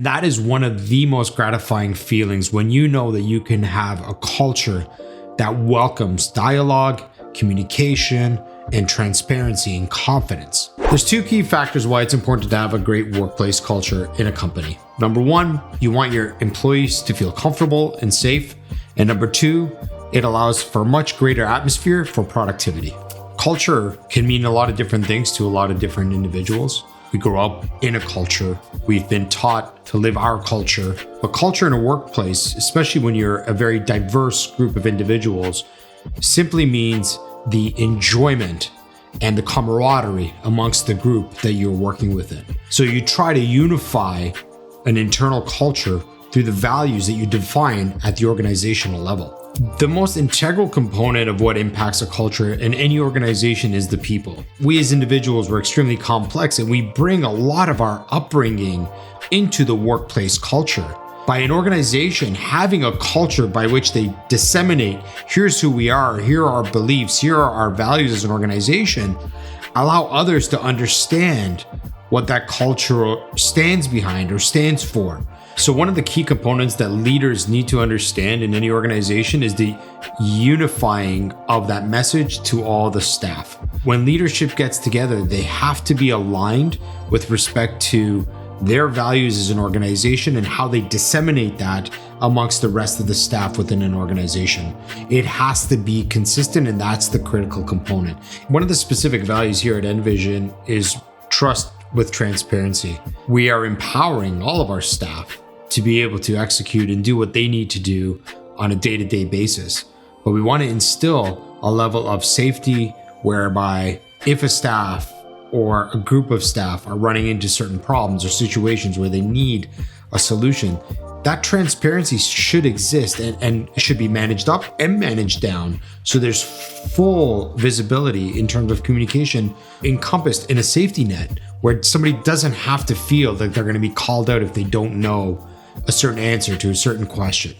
That is one of the most gratifying feelings when you know that you can have a culture that welcomes dialogue, communication, and transparency and confidence. There's two key factors why it's important to have a great workplace culture in a company. Number one, you want your employees to feel comfortable and safe. And number two, it allows for a much greater atmosphere for productivity. Culture can mean a lot of different things to a lot of different individuals. We grow up in a culture. We've been taught to live our culture. But culture in a workplace, especially when you're a very diverse group of individuals, simply means the enjoyment and the camaraderie amongst the group that you're working within. So you try to unify an internal culture through the values that you define at the organizational level. The most integral component of what impacts a culture in any organization is the people. We as individuals, we're extremely complex and we bring a lot of our upbringing into the workplace culture. By an organization having a culture by which they disseminate, here's who we are, here are our beliefs, here are our values as an organization, allow others to understand what that culture stands behind or stands for. So one of the key components that leaders need to understand in any organization is the unifying of that message to all the staff. When leadership gets together, they have to be aligned with respect to their values as an organization and how they disseminate that amongst the rest of the staff within an organization. It has to be consistent, and that's the critical component. One of the specific values here at NVISION is trust with transparency. We are empowering all of our staff to be able to execute and do what they need to do on a day-to-day basis. But we want to instill a level of safety whereby if a staff or a group of staff are running into certain problems or situations where they need a solution, that transparency should exist and should be managed up and managed down. So there's full visibility in terms of communication encompassed in a safety net where somebody doesn't have to feel that they're going to be called out if they don't know a certain answer to a certain question.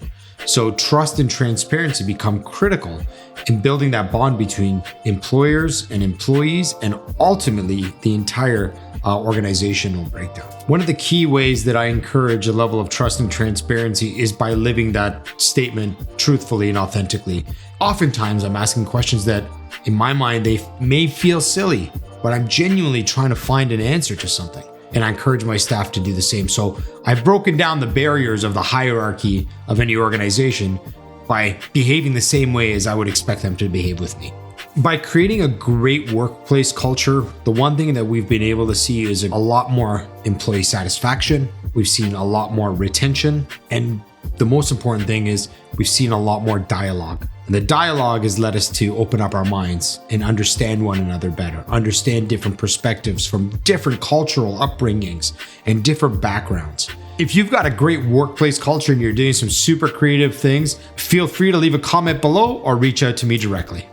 So trust and transparency become critical in building that bond between employers and employees and ultimately the entire organizational breakdown. One of the key ways that I encourage a level of trust and transparency is by living that statement truthfully and authentically. Oftentimes I'm asking questions that in my mind they may feel silly, but I'm genuinely trying to find an answer to something. And I encourage my staff to do the same. So I've broken down the barriers of the hierarchy of any organization by behaving the same way as I would expect them to behave with me. By creating a great workplace culture, the one thing that we've been able to see is a lot more employee satisfaction. We've seen a lot more retention. And the most important thing is we've seen a lot more dialogue. And the dialogue has led us to open up our minds and understand one another better, understand different perspectives from different cultural upbringings and different backgrounds. If you've got a great workplace culture and you're doing some super creative things, feel free to leave a comment below or reach out to me directly.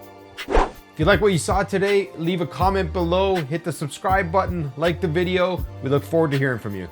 If you like what you saw today, leave a comment below, hit the subscribe button, like the video. We look forward to hearing from you.